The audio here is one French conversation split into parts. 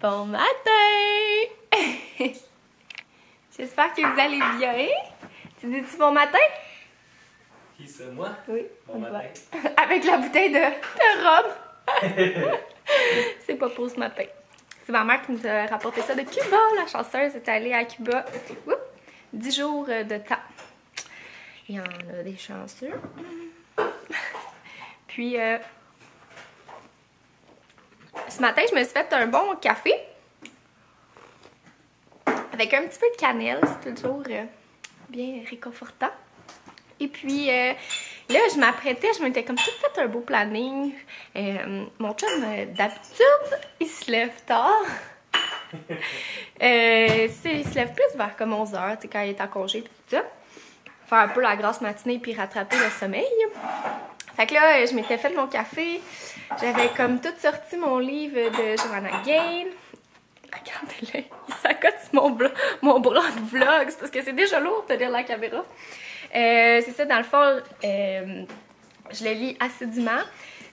Bon matin! J'espère que vous allez bien. Tu dis-tu bon matin? Qui c'est, moi? Oui. Bon matin. Avec la bouteille de rhum. C'est pas pour ce matin. C'est ma mère qui nous a rapporté ça de Cuba. La chanceuse est allée à Cuba. Oups, 10 jours de temps. Il y en a des chanceux. Puis, ce matin, je me suis fait un bon café. Avec un petit peu de cannelle. C'est toujours bien réconfortant. Et puis, là, je m'apprêtais. Je m'étais comme toute fait un beau planning. Mon chum, d'habitude, il se lève tard. Il se lève plus vers comme 11h, tu sais, quand il est en congé et tout ça. Faire un peu la grasse matinée puis rattraper le sommeil. Fait que là, je m'étais fait mon café. J'avais comme tout sorti mon livre de Joanna Gaines. Regardez-le, il s'accote sur mon blog vlog. C'est parce que c'est déjà lourd de lire la caméra. C'est ça, dans le fond, je le lis assidûment.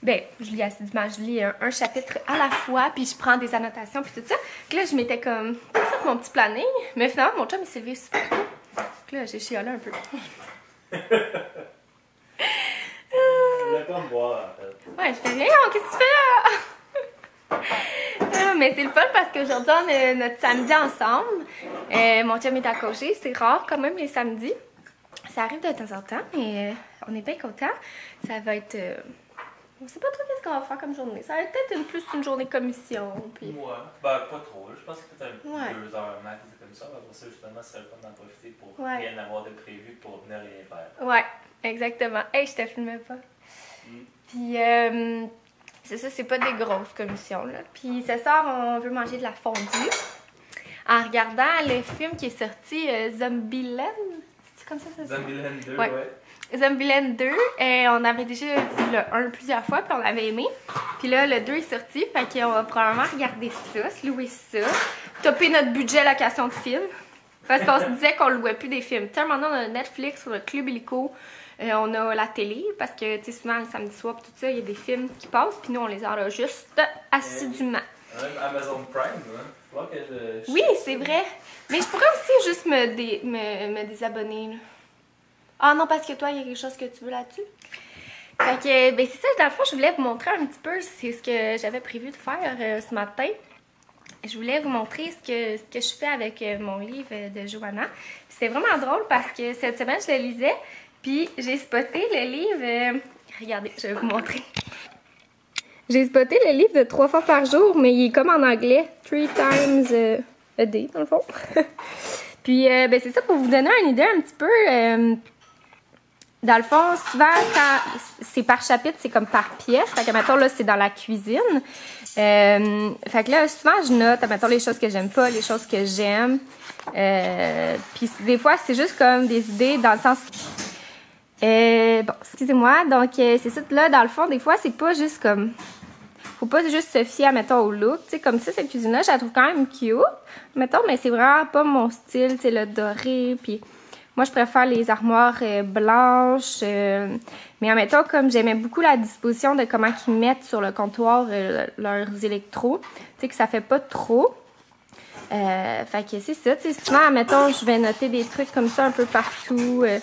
Ben, je lis assidûment, je lis un chapitre à la fois, puis je prends des annotations, puis tout ça. Puis là, je m'étais comme fait mon petit planning, mais finalement, mon chum, il s'est levé super tôt. Puis là, j'ai chialé un peu. Je voulais pas me boire, en fait. Ouais, je fais rien, qu'est-ce que tu fais là? Mais c'est le fun parce qu'aujourd'hui, on a notre samedi ensemble. Mon chum est accouché, c'est rare quand même les samedis. Ça arrive de temps en temps, mais on est bien contents. Ça va être... on sait pas trop qu'est-ce qu'on va faire comme journée. Ça va être peut-être plus une journée commission. Puis... Ouais, ben pas trop. Je pense que peut-être Ouais. 2 heures max, c'est comme ça. Après ça, justement, c'est le fun d'en profiter pour Ouais. rien avoir de prévu pour venir rien faire. Ouais, exactement. Hey, je te filmais pas. Puis, c'est ça, c'est pas des grosses commissions, là. Puis, ce soir, on veut manger de la fondue en regardant le film qui est sorti, Zombieland. C'est comme ça se dit? Zombieland 2, Ouais. Zombieland 2, on avait déjà vu le 1 plusieurs fois, puis on l'avait aimé. Puis là, le 2 est sorti, fait qu'on va probablement regarder ça, se louer ça, topper notre budget location de films. Parce qu'on se disait qu'on louait plus des films. Tu sais, maintenant, on a Netflix, on a Club Illico, on a la télé, parce que, tu sais, souvent, le samedi soir, puis tout ça, il y a des films qui passent, puis nous, on les enregistre assidûment. Même Amazon Prime, hein. Faut voir que je... Oui, c'est vrai. Mais je pourrais aussi juste me désabonner, là. Ah non, parce que toi, il y a quelque chose que tu veux là-dessus? Fait que, ben c'est ça, dans le fond, je voulais vous montrer un petit peu, c'est ce que j'avais prévu de faire ce matin. Je voulais vous montrer ce que je fais avec mon livre de Joanna. C'était vraiment drôle parce que cette semaine, je le lisais, puis j'ai spoté le livre... regardez, je vais vous montrer. J'ai spoté le livre de 3 fois par jour, mais il est comme en anglais. 3 times a day, dans le fond. Puis, ben c'est ça, pour vous donner une idée un petit peu... dans le fond, souvent, quand c'est par chapitre, c'est comme par pièce. Fait que, mettons, là, c'est dans la cuisine. Fait que là, souvent, je note, mettons, les choses que j'aime pas, les choses que j'aime. Puis des fois, c'est juste comme des idées dans le sens... bon, excusez-moi. Donc, c'est ça, là, dans le fond, des fois, c'est pas juste comme... Faut pas juste se fier, mettons, au look. Tu sais, comme ça, cette cuisine-là, je la trouve quand même cute. Mettons, mais c'est vraiment pas mon style, tu sais, le doré, puis... Moi, je préfère les armoires blanches, mais en mettant comme j'aimais beaucoup la disposition de comment ils mettent sur le comptoir leurs électros, tu sais que ça fait pas trop. Fait que c'est ça, tu sais, souvent, mettons, je vais noter des trucs comme ça un peu partout. Tu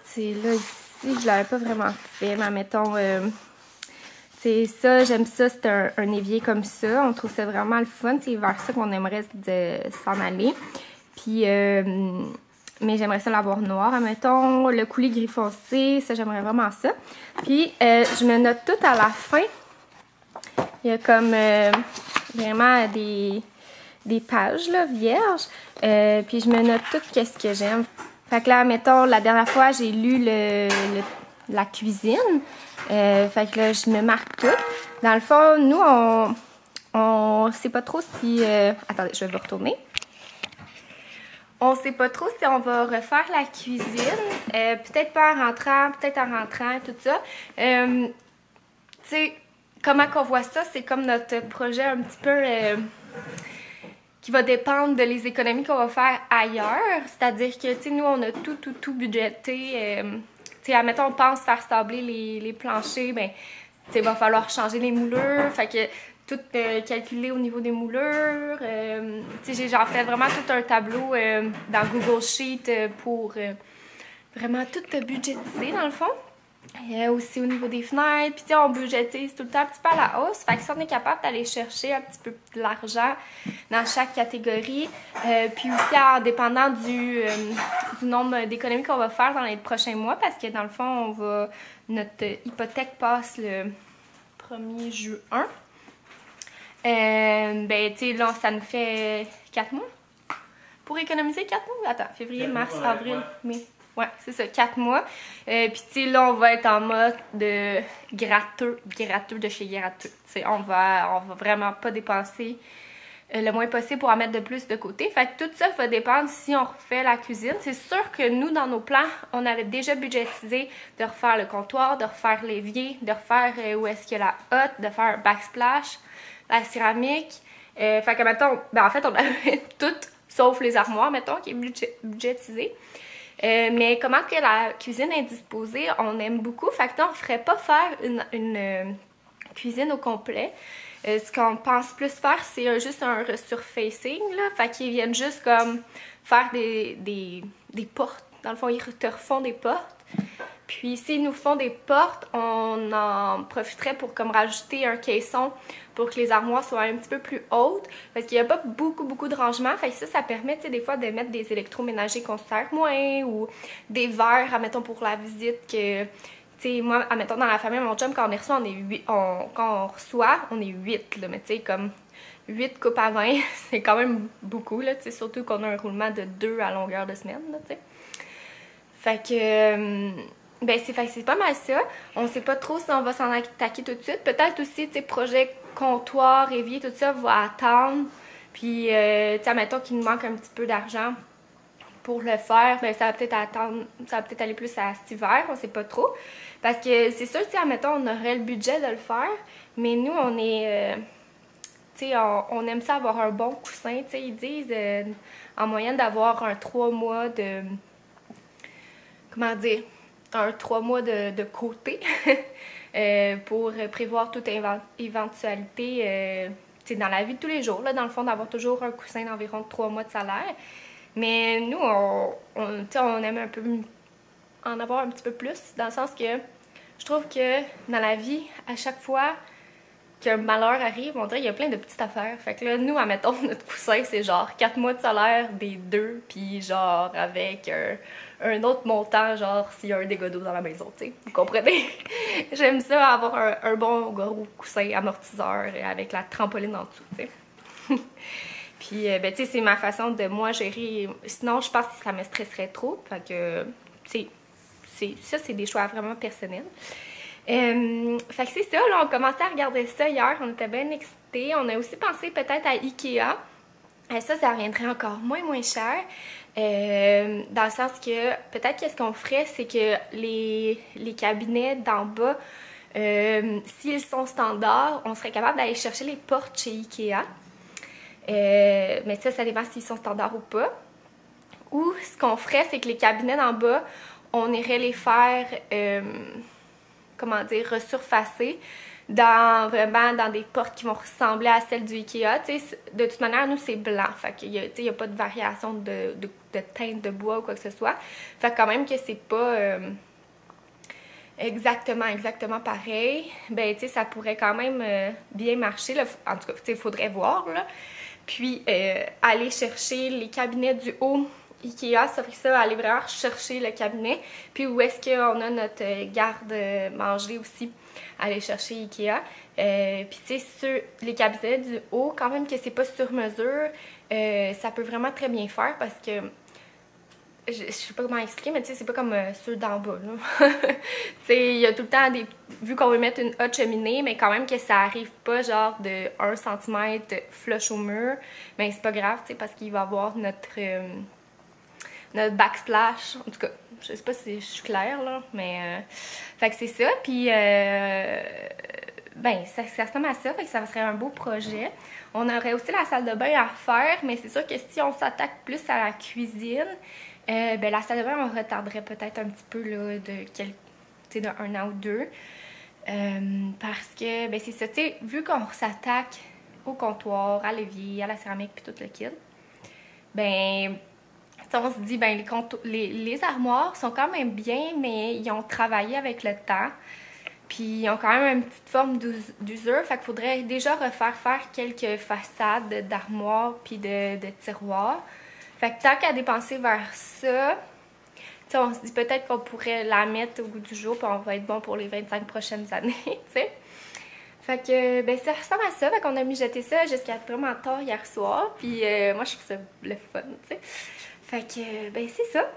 sais, là, ici, je l'avais pas vraiment fait, mais mettons, c'est ça, j'aime ça, c'est un évier comme ça, on trouve ça vraiment le fun, c'est vers ça qu'on aimerait s'en aller. Puis... mais j'aimerais ça l'avoir noir, admettons, le coulis gris foncé, ça j'aimerais vraiment ça. Puis je me note tout à la fin. Il y a comme vraiment des pages là, vierges. Puis je me note tout qu'est-ce que j'aime. Fait que là, admettons, la dernière fois j'ai lu la cuisine. Fait que là, je me marque tout. Dans le fond, nous, on sait pas trop si... attendez, je vais vous retourner. On sait pas trop si on va refaire la cuisine, peut-être pas en rentrant, peut-être en rentrant, tout ça. Tu sais, comment qu'on voit ça, c'est comme notre projet un petit peu qui va dépendre de les économies qu'on va faire ailleurs. C'est-à-dire que, tu sais, nous, on a tout budgété. Tu sais, admettons, on pense faire stabler les planchers, ben, tu sais, il va falloir changer les moulures. Fait que tout calculé au niveau des moulures. Tu sais, j'en fais vraiment tout un tableau dans Google Sheet pour vraiment tout budgétiser dans le fond. Aussi au niveau des fenêtres, puis tu sais, on budgétise tout le temps un petit peu à la hausse. Fait que si on est capable d'aller chercher un petit peu de l'argent dans chaque catégorie, puis aussi en dépendant du nombre d'économies qu'on va faire dans les prochains mois, parce que dans le fond, notre hypothèque passe le 1er juin. Ben, tu sais, là, ça nous fait 4 mois. Pour économiser 4 mois? Attends, février, mars, avril, mai. Ouais, c'est ça, 4 mois. Puis, tu sais, là, on va être en mode de gratteux de chez gratteux. Tu sais, on va vraiment pas dépenser le moins possible pour en mettre de plus de côté. Fait que tout ça va dépendre si on refait la cuisine. C'est sûr que nous, dans nos plans, on avait déjà budgétisé de refaire le comptoir, de refaire l'évier, de refaire où est-ce qu'il y a la hotte, de faire un backsplash, la céramique. Fait que, mettons, ben en fait, on avait tout, sauf les armoires, mettons, qui est budgétisé. Mais comment que la cuisine est disposée, on aime beaucoup. Fait que là, on ferait pas faire une cuisine au complet. Ce qu'on pense plus faire, c'est juste un resurfacing, là. Fait qu'ils viennent juste comme faire des portes. Dans le fond, ils te refont des portes. Puis s'ils nous font des portes, on en profiterait pour comme rajouter un caisson pour que les armoires soient un petit peu plus hautes. Parce qu'il n'y a pas beaucoup de rangements. Fait que ça permet, tu sais, des fois de mettre des électroménagers qu'on sert moins ou des verres, admettons, pour la visite que... Tu sais, moi, admettons, dans la famille, mon chum, quand on est reçu, quand on reçoit, on est 8, là. Mais tu sais, comme 8 coupes à vin, c'est quand même beaucoup, là. Tu sais, surtout qu'on a un roulement de 2 à longueur de semaine, là, tu sais. Fait que... ben, c'est pas mal ça. On sait pas trop si on va s'en attaquer tout de suite. Peut-être aussi, tu sais, projet comptoir, évier, tout ça va attendre. Puis, tu sais, admettons qu'il nous manque un petit peu d'argent pour le faire, ben ça va peut-être attendre, ça va peut-être aller plus à cet hiver, on sait pas trop. Parce que c'est sûr, tu sais, admettons, on aurait le budget de le faire, mais nous, on est... tu sais, on aime ça avoir un bon coussin, tu sais, ils disent en moyenne d'avoir un 3 mois de... Comment dire? Un 3 mois de côté pour prévoir toute éventualité dans la vie de tous les jours. Là, dans le fond, d'avoir toujours un coussin d'environ 3 mois de salaire. Mais nous, on aime un peu en avoir un petit peu plus, dans le sens que je trouve que dans la vie, à chaque fois qu'un malheur arrive, on dirait qu'il y a plein de petites affaires. Fait que là, nous, admettons, notre coussin, c'est genre 4 mois de salaire des deux, puis genre avec un autre montant, genre s'il y a un dégât d'eau dans la maison, tu sais. Vous comprenez? J'aime ça, avoir un bon gros coussin amortisseur avec la trampoline en dessous, tu sais. Puis, ben, tu sais, c'est ma façon de moi gérer. Sinon, je pense que ça me stresserait trop. Fait que, tu sais, ça, c'est des choix vraiment personnels. Fait que c'est ça, là, on commençait à regarder ça hier, on était bien excités. On a aussi pensé peut-être à Ikea. Ça reviendrait encore moins cher. Dans le sens que, peut-être qu'est-ce qu'on ferait, c'est que les cabinets d'en bas, s'ils sont standards, on serait capable d'aller chercher les portes chez Ikea. Mais ça dépend s'ils sont standards ou pas. Ou ce qu'on ferait, c'est que les cabinets d'en bas, on irait les faire, comment dire, resurfacer vraiment dans des portes qui vont ressembler à celles du Ikea. T'sais, de toute manière, nous, c'est blanc. Fait qu'il y a pas de variation de teinte de bois ou quoi que ce soit. Fait quand même que c'est pas exactement pareil. Ben, tu sais, ça pourrait quand même bien marcher. Là. En tout cas, il faudrait voir, là. Puis, aller chercher les cabinets du haut Ikea, ça fait ça, aller vraiment chercher le cabinet. Puis, où est-ce qu'on a notre garde-manger aussi, aller chercher Ikea. Puis, tu sais, sur les cabinets du haut, quand même que c'est pas sur mesure, ça peut vraiment très bien faire parce que je sais pas comment expliquer, mais tu sais, c'est pas comme ceux d'en bas, là. Tu sais, il y a tout le temps des... Vu qu'on veut mettre une haute cheminée, mais quand même que ça arrive pas genre de 1 cm flush au mur, mais c'est pas grave, tu sais, parce qu'il va y avoir notre backsplash. En tout cas, je sais pas si je suis claire, là, mais... fait que c'est ça, puis... ben, ça ressemble à ça, fait que ça serait un beau projet. On aurait aussi la salle de bain à faire, mais c'est sûr que si on s'attaque plus à la cuisine... ben, la salle de bain, on retarderait peut-être un petit peu là, d'un an ou deux. Parce que, ben, c'est ça, tu sais, vu qu'on s'attaque au comptoir, à l'évier, à la céramique, puis tout le kit. Ben, on se dit, ben, les armoires sont quand même bien, mais ils ont travaillé avec le temps. Puis ils ont quand même une petite forme d'usure, fait qu'il faudrait déjà refaire quelques façades d'armoires puis de tiroirs. Fait que tant qu'à dépenser vers ça, on se dit peut-être qu'on pourrait la mettre au goût du jour puis on va être bon pour les 25 prochaines années, t'sais. Fait que, ben ça ressemble à ça, fait qu'on a mijoté ça jusqu'à vraiment tard hier soir, puis moi je trouve ça le fun, tu sais. Fait que, ben c'est ça.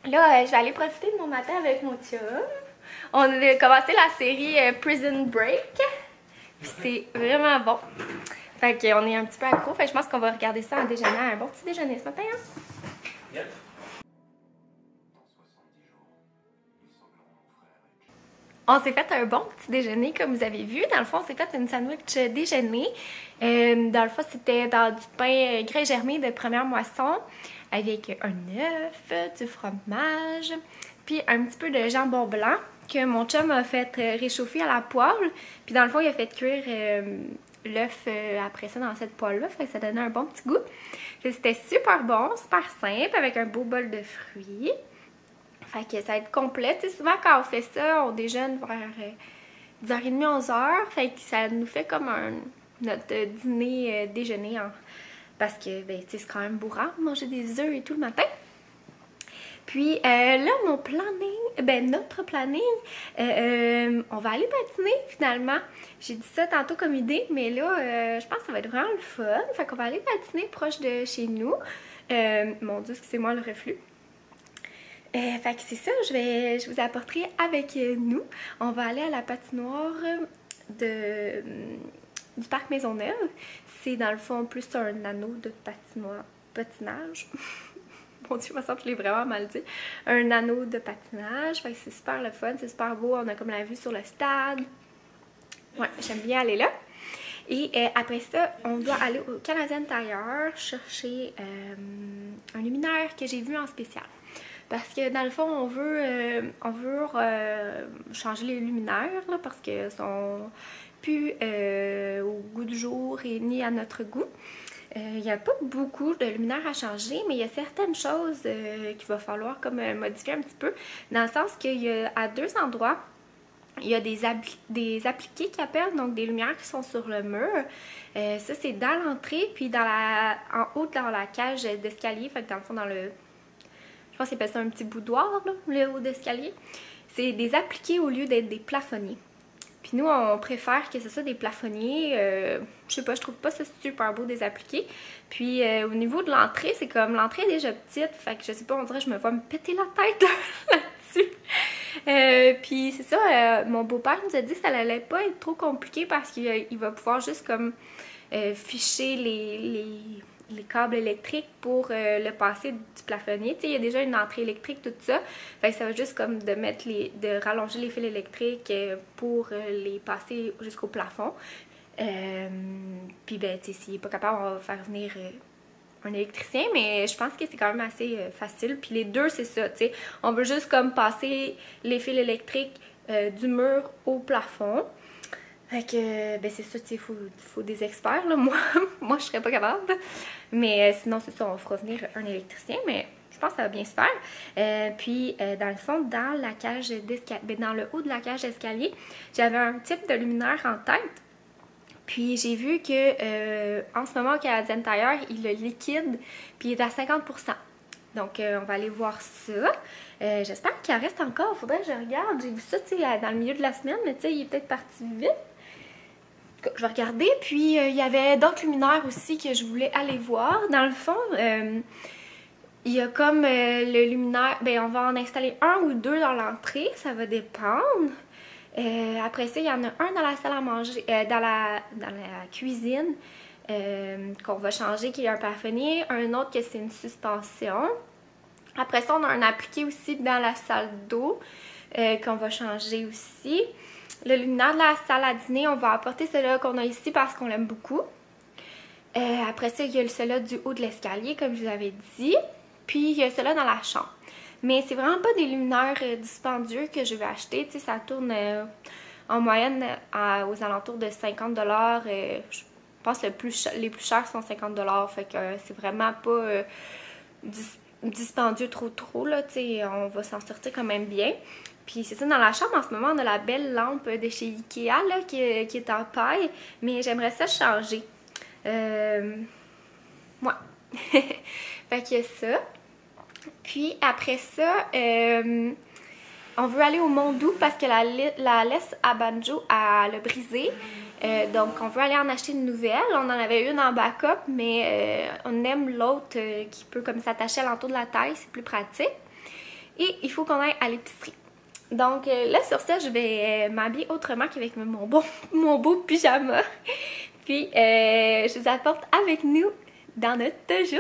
Là, je vais aller profiter de mon matin avec mon chum. On a commencé la série Prison Break. Puis c'est vraiment bon. Fait qu'on est un petit peu accro. Fait que je pense qu'on va regarder ça en déjeunant. Un bon petit déjeuner ce matin. Hein? Yep. On s'est fait un bon petit déjeuner, comme vous avez vu. Dans le fond, on s'est fait une sandwich déjeuner. Dans le fond, c'était dans du pain grain germé de première moisson avec un œuf, du fromage, puis un petit peu de jambon blanc que mon chum a fait réchauffer à la poêle. Puis dans le fond, il a fait cuire l'œuf après ça dans cette poêle-là. Fait que ça donnait un bon petit goût. C'était super bon, super simple, avec un beau bol de fruits. Fait que ça va être complet. T'sais, souvent, quand on fait ça, on déjeune vers 10h30, 11h. Fait que ça nous fait comme notre dîner déjeuner. Parce que ben, c'est quand même bourrant de manger des œufs et tout le matin. Puis là, mon planning, ben notre planning, on va aller patiner finalement. J'ai dit ça tantôt comme idée, mais là, je pense que ça va être vraiment le fun. Fait qu'on va aller patiner proche de chez nous. Mon Dieu, excusez-moi le reflux. Fait que c'est ça, je vous apporterai avec nous. On va aller à la patinoire du parc Maisonneuve. C'est dans le fond plus un anneau de patinage. Mon Dieu, je me sens que je l'ai vraiment mal dit. Un anneau de patinage. Fait que c'est super le fun, c'est super beau. On a comme la vue sur le stade. Ouais, j'aime bien aller là. Et après ça, on doit aller au Canadian Tire chercher un luminaire que j'ai vu en spécial. Parce que dans le fond, on veut changer les luminaires là, parce qu'ils sont plus au goût du jour et ni à notre goût. Il n'y a pas beaucoup de luminaires à changer, mais il y a certaines choses qu'il va falloir comme modifier un petit peu. Dans le sens qu'il y a à deux endroits, il y a des appliqués qui appellent, donc des lumières qui sont sur le mur. Ça, c'est dans l'entrée, puis en haut dans la cage d'escalier, fait que dans le fond, je pense qu'ils appellent ça un petit boudoir, là, le haut d'escalier. C'est des appliqués au lieu d'être des plafonniers. Puis nous, on préfère que ce soit des plafonniers. Je sais pas, je trouve pas ça super beau des appliqués. Puis au niveau de l'entrée, c'est comme l'entrée est déjà petite. Fait que je sais pas, on dirait que je me vois me péter la tête là-dessus. Puis c'est ça, mon beau-père nous a dit que ça allait pas être trop compliqué parce qu'il va pouvoir juste comme ficher les câbles électriques pour le passer du plafonnier. Tu sais, il y a déjà une entrée électrique, tout ça. Fait que ça va juste comme de rallonger les fils électriques pour les passer jusqu'au plafond. Puis ben, tu sais, s'il n'est pas capable, on va faire venir un électricien, mais je pense que c'est quand même assez facile. Puis les deux, c'est ça, tu sais. On veut juste comme passer les fils électriques du mur au plafond. Fait que, ben c'est ça, tu sais, faut des experts, là. Moi, je serais pas capable. Mais sinon, c'est ça, on fera venir un électricien, mais je pense que ça va bien se faire. Puis, dans le fond, dans la cage d'escalier, ben, dans le haut de la cage d'escalier, j'avais un type de luminaire en tête. Puis, j'ai vu que en ce moment, au Canadian Tire, il le liquide, puis il est à 50%. Donc, on va aller voir ça. J'espère qu'il en reste encore. Faudrait que je regarde. J'ai vu ça, tu sais, dans le milieu de la semaine, mais tu sais, il est peut-être parti vite. Je vais regarder. Puis, il y avait d'autres luminaires aussi que je voulais aller voir. Dans le fond, il y a comme le luminaire... Ben, on va en installer un ou deux dans l'entrée. Ça va dépendre. Après ça, il y en a un dans la salle à manger, dans la cuisine, qu'on va changer, qui est un plafonnier. Un autre que c'est une suspension. Après ça, on a un appliqué aussi dans la salle d'eau, qu'on va changer aussi. Le luminaire de la salle à dîner, on va apporter celui-là qu'on a ici parce qu'on l'aime beaucoup. Après ça, il y a celui-là du haut de l'escalier, comme je vous avais dit. Puis, il y a celui-là dans la chambre. Mais c'est vraiment pas des luminaires dispendieux que je vais acheter. Tu sais, ça tourne en moyenne aux alentours de 50$. pense que les plus chers sont 50$. Fait que c'est vraiment pas dispendieux trop là. Tu sais, on va s'en sortir quand même bien. Puis c'est ça, dans la chambre en ce moment, on a la belle lampe de chez Ikea là, qui est en paille. Mais j'aimerais ça changer. Ouais. Fait que ça. Puis après ça, on veut aller au Mont-Doux parce que la laisse à banjo elle a brisé. Donc on veut aller en acheter une nouvelle. On en avait une en backup, mais on aime l'autre qui peut comme s'attacher à l'entour de la taille, c'est plus pratique. Et il faut qu'on aille à l'épicerie. Donc là sur ça, je vais m'habiller autrement qu'avec mon beau pyjama. Puis je vous apporte avec nous dans notre journée.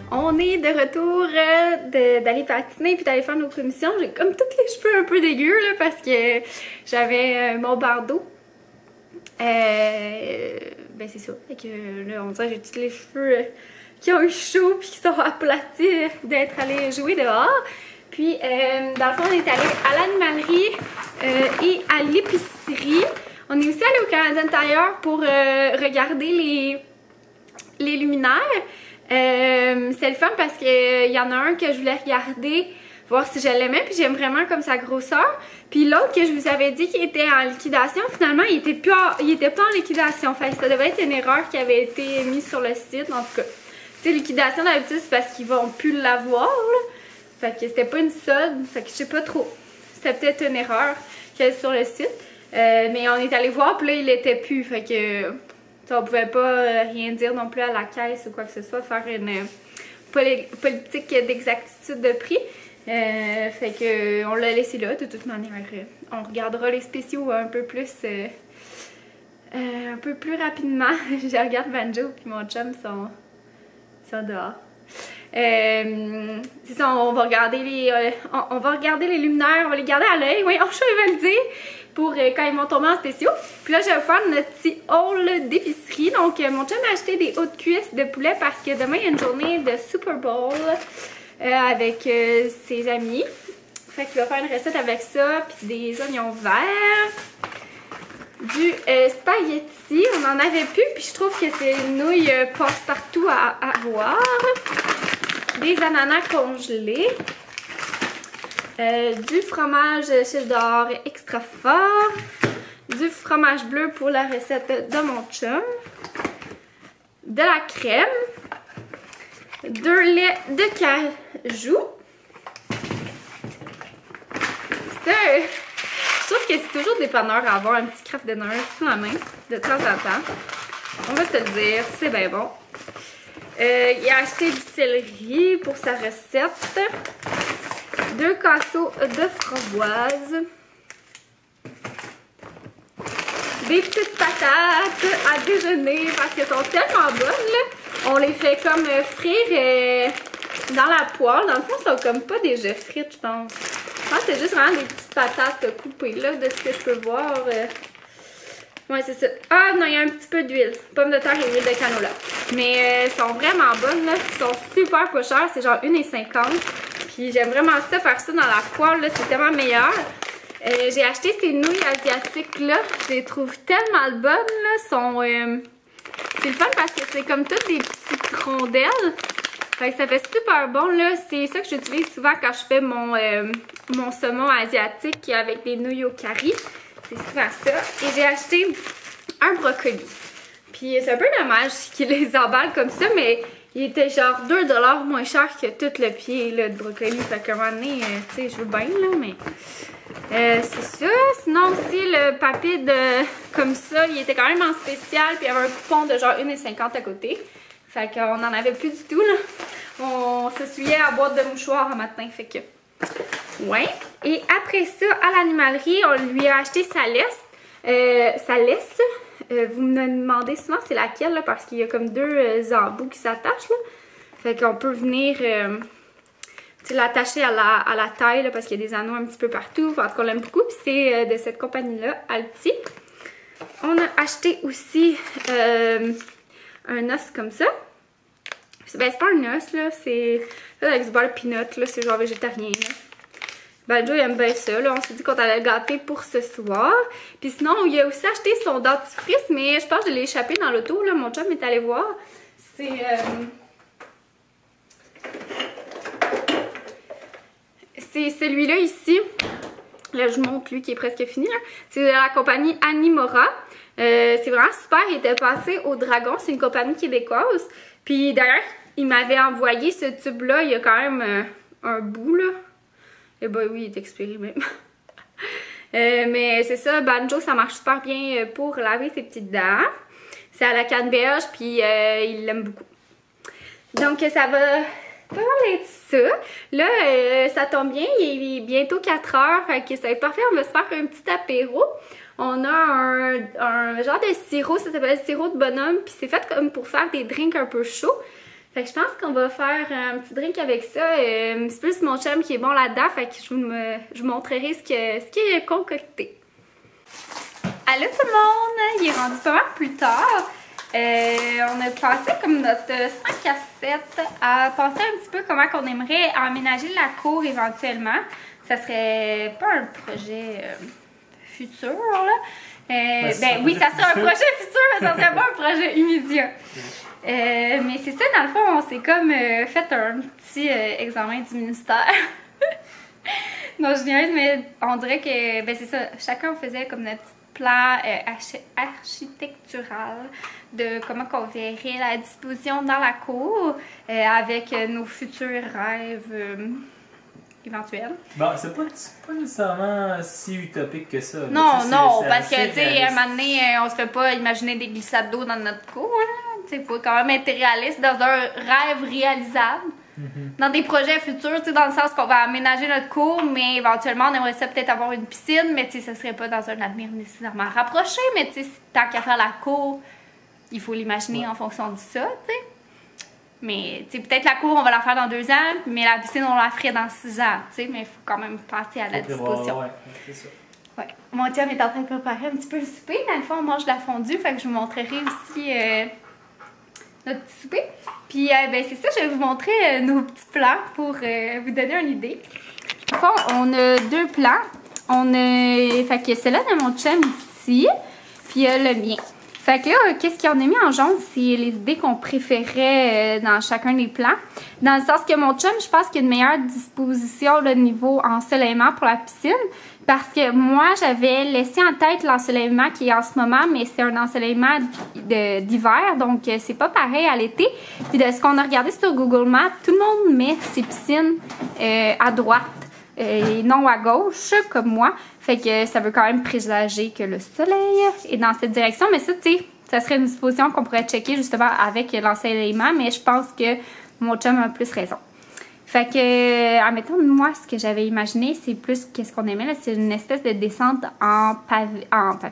On est de retour d'aller patiner puis d'aller faire nos commissions. J'ai comme tous les cheveux un peu dégueux là, parce que j'avais mon bandeau. Ben c'est ça. Fait que là, on dirait que j'ai tous les cheveux qui ont eu chaud puis qui sont aplatis d'être allés jouer dehors. Puis dans le fond, on est allé à l'animalerie et à l'épicerie. On est aussi allé au Canadian Tire pour regarder les luminaires. C'est le fun parce qu'il y en a un que je voulais regarder, voir si je l'aimais, puis j'aime vraiment comme sa grosseur. Puis l'autre que je vous avais dit qui était en liquidation, finalement il était pas en liquidation. Fait que ça devait être une erreur qui avait été mise sur le site. En tout cas, tu sais, liquidation d'habitude c'est parce qu'ils vont plus l'avoir. Fait que c'était pas une solde, fait que je sais pas trop. C'était peut-être une erreur qu'il y avait sur le site. Mais on est allé voir, puis là il était plus. Fait que on pouvait pas rien dire non plus à la caisse ou quoi que ce soit, faire une politique d'exactitude de prix. Fait que on l'a laissé là. De toute manière, on regardera les spéciaux un peu plus rapidement. Je regarde Banjo puis mon chum sont dehors. C'est ça, on va regarder les luminaires, on va les garder à l'œil. Oui, je vais le dire. Pour quand ils vont tomber en spéciaux. Puis là, je vais faire notre petit haul d'épicerie. Donc, mon chum a acheté des hautes cuisses de poulet parce que demain, il y a une journée de Super Bowl avec ses amis. Fait qu'il va faire une recette avec ça, puis des oignons verts, du spaghetti. On en avait plus, puis je trouve que c'est une nouille passe-partout à avoir. Des ananas congelés. Du fromage cheddar extra fort, du fromage bleu pour la recette de mon chum, de la crème, 2 laits de cajou. Je trouve que c'est toujours dépanneur à avoir un petit craft dinner sous la main de temps en temps. On va se le dire, c'est bien bon. Il a acheté du céleri pour sa recette. 2 casseaux de framboises. des petites patates à déjeuner parce qu'elles sont tellement bonnes, là. On les fait comme frire dans la poêle. Dans le fond, elles sont comme pas déjà frites, je pense. Je pense que c'est juste vraiment des petites patates coupées, là, de ce que je peux voir. Ouais, c'est ça. Ah non, il y a un petit peu d'huile. Pommes de terre et huile de canola. Mais elles sont vraiment bonnes, là. Elles sont super pas chères. C'est genre 1,50 $. Puis j'aime vraiment ça, faire ça dans la poêle, là. C'est tellement meilleur. J'ai acheté ces nouilles asiatiques, là. Je les trouve tellement bonnes, là. C'est le fun parce que c'est comme toutes des petites rondelles. Fait que ça fait super bon, là. C'est ça que j'utilise souvent quand je fais mon saumon asiatique avec des nouilles au curry. C'est souvent ça. Et j'ai acheté un brocoli. Puis c'est un peu dommage qu'ils les emballent comme ça, mais il était genre 2 $ moins cher que tout le pied là, de brocoli. Fait qu'à un moment donné, tu sais, je veux bien, là, mais... c'est ça. Sinon aussi, le papier comme ça, il était quand même en spécial. Puis il y avait un coupon de genre 1,50 $ à côté. Fait qu'on n'en avait plus du tout, là. On s'essuyait à boîte de mouchoirs un matin, fait que... Ouais. Et après ça, à l'animalerie, on lui a acheté sa laisse. Vous me demandez souvent c'est laquelle, là, parce qu'il y a comme 2 embouts qui s'attachent, là. Fait qu'on peut venir l'attacher à la taille, là, parce qu'il y a des anneaux un petit peu partout. En tout cas, on l'aime beaucoup. Puis c'est de cette compagnie-là, Alti. On a acheté aussi un os comme ça. Ben, c'est pas un os, là. C'est avec du beurre peanut, là. C'est genre végétarien, là. Banjo, il aime bien ça, là. On s'est dit qu'on allait le gâter pour ce soir. Puis sinon, il a aussi acheté son dentifrice, mais je pense que je l'ai échappé dans l'auto, là. Mon chum est allé voir. C'est... c'est celui-là ici. Là, je vous montre lui qui est presque fini, là. C'est de la compagnie Animora. C'est vraiment super. Il était passé au Dragon. C'est une compagnie québécoise. Puis d'ailleurs, il m'avait envoyé ce tube-là. Il y a quand même un bout, là. Et ben oui, il est expiré même. Mais c'est ça, Banjo, ça marche super bien pour laver ses petites dents. C'est à la canneberge, puis il l'aime beaucoup. Donc ça va pas mal être ça. Là, ça tombe bien, il est bientôt 4 heures, fait que ça va être parfait. On va se faire un petit apéro. On a un genre de sirop, ça s'appelle sirop de bonhomme, puis c'est fait comme pour faire des drinks un peu chauds. Fait que je pense qu'on va faire un petit drink avec ça. C'est plus mon chum qui est bon là-dedans, fait que je vous montrerai ce qu'il a concocté. Allô tout le monde! Il est rendu pas mal plus tard. On a passé comme notre 5 à 7 à penser un petit peu comment on aimerait aménager la cour éventuellement. Ça serait pas un projet futur, là. Ben oui, ça serait un projet futur, mais ça serait pas un projet immédiat. Mais c'est ça, dans le fond, on s'est comme fait un petit examen du ministère. Non, je niaise, mais on dirait que, ben c'est ça, chacun faisait comme notre petit plan architectural de comment on verrait la disposition dans la cour avec nos futurs rêves éventuels. Bon, c'est pas nécessairement si utopique que ça. Non, non, parce que, tu sais, à un moment donné, on se fait pas imaginer des glissades d'eau dans notre cour, là. Il faut quand même être réaliste dans un rêve réalisable. Dans des projets futurs, dans le sens qu'on va aménager notre cour, mais éventuellement, on aimerait ça peut-être avoir une piscine, mais ça serait pas dans un avenir nécessairement rapproché, mais tant qu'à faire la cour, il faut l'imaginer en fonction de ça, t'sais. Mais peut-être la cour, on va la faire dans 2 ans, mais la piscine, on la ferait dans 6 ans, mais il faut quand même penser à la disposition. Ouais, c'est ça. Ouais. Mon chum est en train de préparer un petit peu le souper. Dans le fond, on mange de la fondue, fait que je vous montrerai aussi notre petit souper. Puis, ben c'est ça, je vais vous montrer nos petits plans pour vous donner une idée. Dans le fond, on a 2 plans. Fait que c'est là de mon chum ici, puis le mien. Fait que là, qu'est-ce qu'on a mis en jaune, c'est les idées qu'on préférait dans chacun des plans. Dans le sens que mon chum, je pense qu'il y a une meilleure disposition le niveau ensoleillement pour la piscine. Parce que moi, j'avais laissé en tête l'ensoleillement qui est en ce moment, mais c'est un ensoleillement d'hiver, donc c'est pas pareil à l'été. Puis de ce qu'on a regardé sur Google Maps, tout le monde met ses piscines à droite et non à gauche, comme moi. Fait que ça veut quand même présager que le soleil est dans cette direction. Mais ça, tu sais, ça serait une disposition qu'on pourrait checker justement avec l'ensoleillement, mais je pense que mon chum a plus raison. Fait que, admettons, moi, ce que j'avais imaginé, c'est plus qu'est-ce qu'on aimait, là, c'est une espèce de descente en pavé,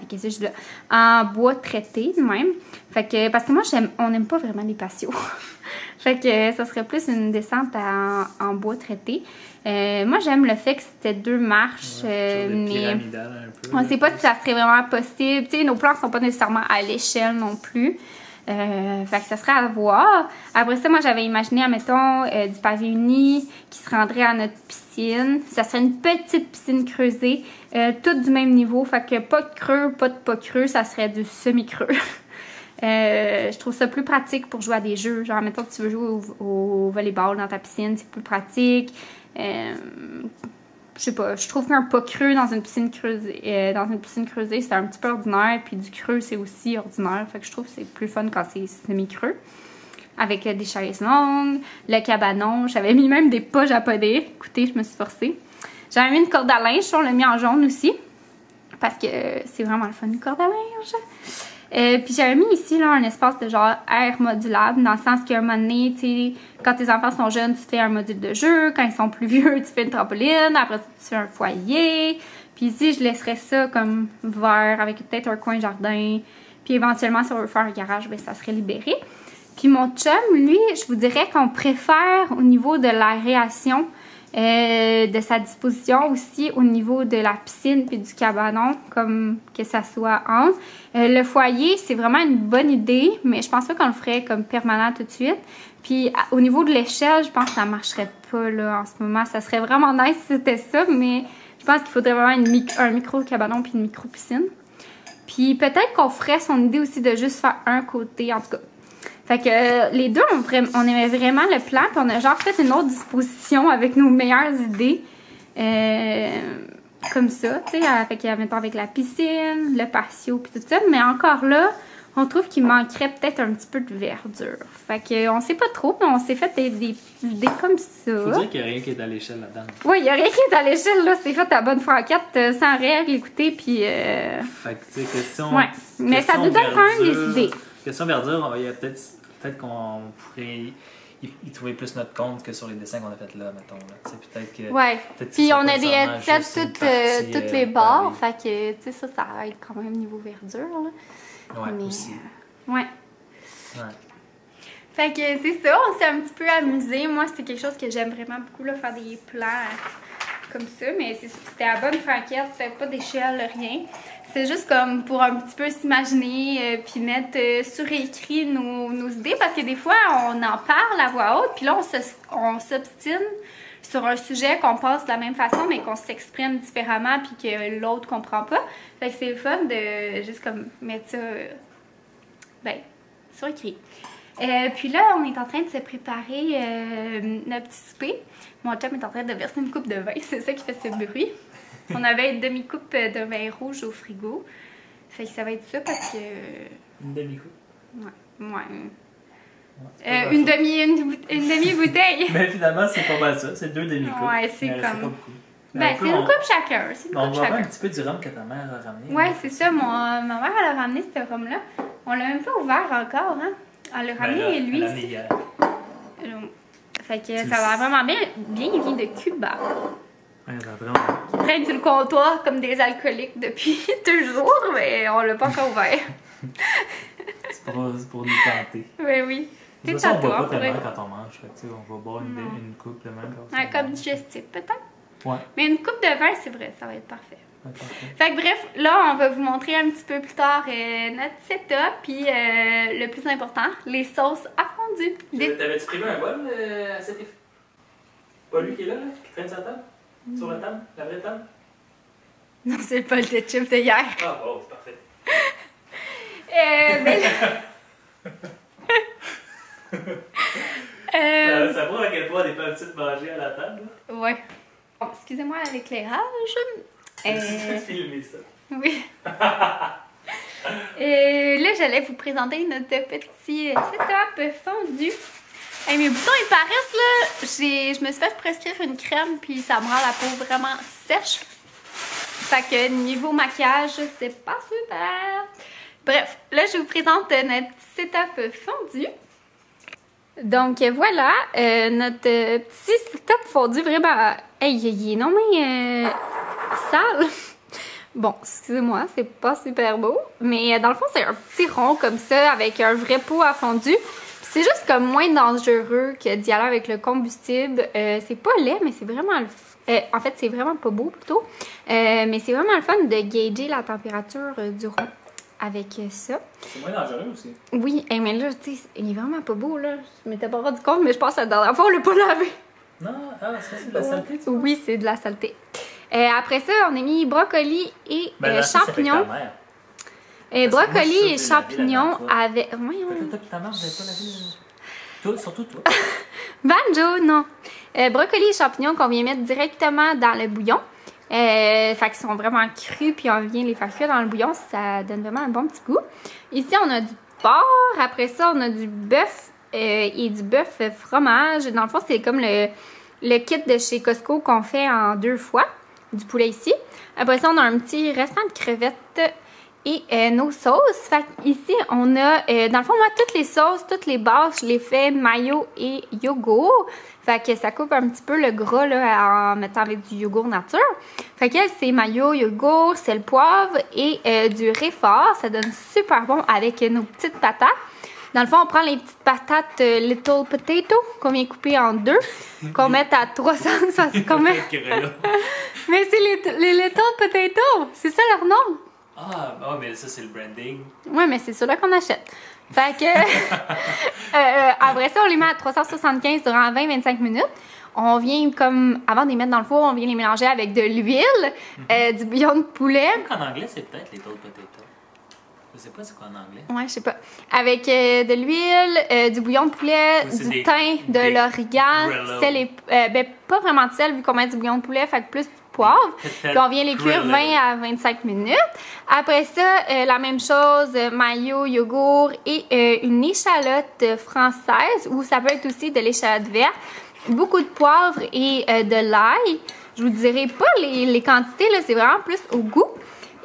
qu'est-ce que je dis là, en bois traité, de même. Fait que, parce que moi, on n'aime pas vraiment les patios. Fait que, ça serait plus une descente en bois traité. Moi, j'aime le fait que c'était 2 marches, mais pyramidal un peu. on ne sait pas si ça serait vraiment possible. Tu sais, nos plans ne sont pas nécessairement à l'échelle non plus. Fait que ça serait à voir. Après ça, moi, j'avais imaginé, admettons, du pavé uni qui se rendrait à notre piscine. Ça serait une petite piscine creusée, toute du même niveau. Fait que pas de creux, pas de pas creux, ça serait du semi-creux. Je trouve ça plus pratique pour jouer à des jeux. Genre, admettons que tu veux jouer au volleyball dans ta piscine, c'est plus pratique. Je sais pas, je trouve qu'un pas creux dans une piscine creusée, c'est un petit peu ordinaire, puis du creux, c'est aussi ordinaire. Fait que je trouve que c'est plus fun quand c'est semi-creux. Avec des chaises longues, le cabanon. J'avais mis même des pas japonais. Écoutez, je me suis forcée. J'avais mis une corde à linge, on l'a mis en jaune aussi. Parce que c'est vraiment le fun, une corde à linge. Puis j'avais mis ici là, un espace de genre air modulable, dans le sens qu'à un moment donné, tu sais, quand tes enfants sont jeunes, tu fais un module de jeu. Quand ils sont plus vieux, tu fais une trampoline. Après ça, tu fais un foyer. Puis ici, je laisserais ça comme vert, avec peut-être un coin jardin. Puis éventuellement, si on veut faire un garage, ben, ça serait libéré. Puis mon chum, lui, je vous dirais qu'on préfère au niveau de l'aération, de sa disposition aussi au niveau de la piscine puis du cabanon, comme que ça soit entre. Le foyer, c'est vraiment une bonne idée, mais je pense pas qu'on le ferait comme permanent tout de suite. Puis au niveau de l'échelle, je pense que ça marcherait pas là en ce moment. Ça serait vraiment nice si c'était ça, mais je pense qu'il faudrait vraiment un micro-cabanon puis une micro-piscine. Puis peut-être qu'on ferait son idée aussi de juste faire un côté, en tout cas. Fait que les deux, on aimait vraiment le plan, puis on a genre fait une autre disposition avec nos meilleures idées. Comme ça, tu sais, avec la piscine, le patio, puis tout ça. Mais encore là, on trouve qu'il manquerait peut-être un petit peu de verdure. Fait que on sait pas trop, mais on s'est fait des idées comme ça. Faut dire qu'il n'y a rien qui est à l'échelle là-dedans. Oui, il n'y a rien qui est à l'échelle, là. C'est fait à bonne franquette, sans règle, écoutez, puis... Fait que, tu sais, question... Ouais, mais ça nous donne quand même des idées. Question verdure, il y a peut-être qu'on pourrait y trouver plus notre compte que sur les dessins qu'on a fait là, mettons. Là. Peut-être que... Ouais. Puis on a des headsets toutes les barres, fait que, tu sais, ça aide quand même niveau verdure, là. Ouais, mais, aussi. Ouais. Ouais. Fait que c'est ça, on s'est un petit peu amusé. Moi, c'était quelque chose que j'aime vraiment beaucoup, là, faire des plans comme ça, mais c'était à bonne franquette, c'était pas d'échelle, rien. C'est juste comme pour un petit peu s'imaginer, puis mettre sur écrit nos idées, parce que des fois, on en parle à voix haute, puis là, on s'obstine sur un sujet qu'on pense de la même façon, mais qu'on s'exprime différemment, puis que l'autre comprend pas. Fait que c'est le fun de juste comme mettre ça, sur écrit. Puis là, on est en train de se préparer notre petit souper. Mon chum est en train de verser une coupe de vin, c'est ça qui fait ce bruit. On avait une demi-coupe de vin rouge au frigo. Fait que ça va être ça parce que... Une demi-coupe? Ouais. Une demi-bouteille. Mais finalement, c'est pas mal ça. C'est 2 demi-coupes. Ouais, c'est comme... Pas beaucoup. C'est une coupe chacun. On va avoir un petit peu du rhum que ta mère a ramené. Ouais, c'est ça. Ma mère, elle a ramené ce rhum-là. On l'a même pas ouvert encore, hein. Elle l'a ramené, lui. Elle l'a ramené hier. Fait que ça va vraiment bien. Il vient de Cuba. Ouais, ça va vraiment. Ils traînent sur le comptoir comme des alcooliques depuis 2 jours, mais on l'a pas encore ouvert. C'est pour nous tenter. Oui. De toute façon, on boit pas tellement quand on mange. Fait que, on va boire une coupe de même. Comme digestif, peut-être. Ouais. Mais une coupe de vin, c'est vrai, ça va être parfait. Fait que bref, là, on va vous montrer un petit peu plus tard notre setup, puis le plus important, les sauces à fondu. T'avais-tu prévu un bol à cet effet? Pas lui qui est là, qui traîne sa table? Sur la table? La vraie table? Non, c'est le bol de chips de hier. Ah, oh, c'est parfait. Mais là... Ça prouve à quel point on n'est pas habitué de manger à la table. Là. Ouais. Bon, excusez-moi l'éclairage. Tu filmer ça. Oui. Là, j'allais vous présenter notre petit setup fondu. Hey, mes boutons, ils paraissent là. Je me suis fait prescrire une crème, puis ça me rend la peau vraiment sèche. Fait que niveau maquillage, c'est pas super. Bref, là, je vous présente notre setup fondu. Donc voilà, notre petit setup fondu vraiment... Hey, il est non mais sale. Bon, excusez-moi, c'est pas super beau. Mais dans le fond, c'est un petit rond comme ça avec un vrai pot à fondu. C'est juste comme moins dangereux que d'y aller avec le combustible. C'est pas laid, mais c'est vraiment le en fait, c'est vraiment pas beau plutôt. Mais c'est vraiment le fun de gager la température du rond avec ça. C'est moins dangereux aussi. Oui, mais là, tu sais, il est vraiment pas beau, là. Je m'étais pas rendu compte, mais je pense que la dernière fois, on l'a pas lavé. Non, ça c'est de la saleté, tu vois? Oui, c'est de la saleté. Après ça, on a mis brocoli et champignons. Brocoli et champignons avec... Voyons. Toi pis ta mère, vous avez pas lavé... Toi, surtout toi. Banjo, non. Brocoli et champignons qu'on vient mettre directement dans le bouillon. Fait qu'ils sont vraiment crus, puis on vient les faire cuire dans le bouillon. Ça donne vraiment un bon petit goût. Ici, on a du porc. Après ça, on a du bœuf et du bœuf fromage. Dans le fond, c'est comme le kit de chez Costco qu'on fait en 2 fois. Du poulet ici. Après ça, on a un petit restant de crevettes et nos sauces. Fait ici, on a, dans le fond, moi, toutes les sauces, toutes les bases, je les fais mayo et yogourt. Fait que ça coupe un petit peu le gras là, en mettant avec du yogourt nature. Fait que c'est mayo, yogourt, sel, poivre et du réfort. Ça donne super bon avec nos petites patates. Dans le fond, on prend les petites patates Little Potato qu'on vient couper en 2, qu'on met à 360. Mais c'est les Little Potato, c'est ça leur nom. Ah, mais ça c'est le branding. Ouais, mais c'est ceux-là qu'on achète. Fait que après ça, on les met à 375 durant 20-25 minutes. On vient comme, avant de les mettre dans le four, on vient les mélanger avec de l'huile, du bouillon de poulet. En anglais, c'est peut-être Little Potato. Je sais pas c'est quoi en anglais. Ouais, je sais pas. Avec de l'huile, du bouillon de poulet, du thym, de l'origan, sel et... ben, pas vraiment de sel vu qu'on met du bouillon de poulet, fait que plus du poivre. Puis on vient les cuire 20 à 25 minutes. Après ça, la même chose, mayo, yogourt et une échalote française, ou ça peut être aussi de l'échalote verte. Beaucoup de poivre et de l'ail. Je vous dirai pas les quantités, là, c'est vraiment plus au goût.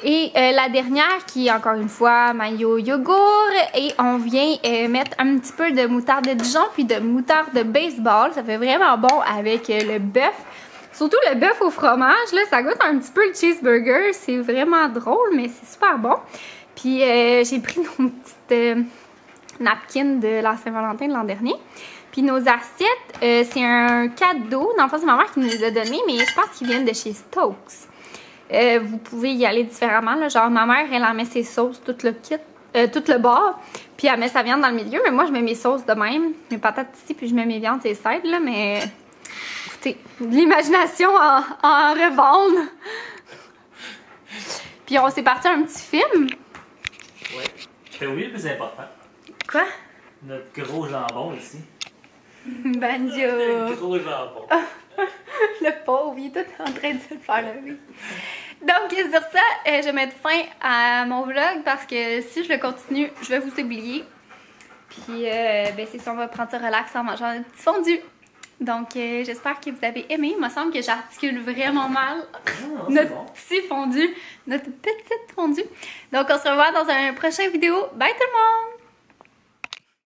Et la dernière qui est encore une fois mayo yogourt et on vient mettre un petit peu de moutarde de Dijon puis de moutarde de baseball. Ça fait vraiment bon avec le bœuf. Surtout le bœuf au fromage, là, ça goûte un petit peu le cheeseburger. C'est vraiment drôle, mais c'est super bon. Puis j'ai pris nos petites napkins de la Saint-Valentin de l'an dernier. Puis nos assiettes, c'est un cadeau. Dans le fond, c'est ma mère qui nous les a donnés, mais je pense qu'ils viennent de chez Stokes. Vous pouvez y aller différemment. Là. Genre, ma mère, elle en met ses sauces, tout le kit, tout le bord. Puis elle met sa viande dans le milieu. Mais moi, je mets mes sauces de même. Mes patates ici, puis je mets mes viandes sur les sides. Là, mais écoutez, de l'imagination en revendre. Puis on s'est parti un petit film. Ouais. T'as oublié le plus important. Quoi? Notre gros jambon ici. Banjo. Le gros jambon. Le pauvre, il est tout en train de se le faire lever. Donc, sur ça, je vais mettre fin à mon vlog parce que si je le continue, je vais vous oublier. Puis, ben, c'est ça, on va prendre ça relax en mangeant un petit fondu. Donc, j'espère que vous avez aimé. Il me semble que j'articule vraiment mal notre petit fondu, notre petite fondue. Donc, on se revoit dans un prochain vidéo. Bye tout le monde!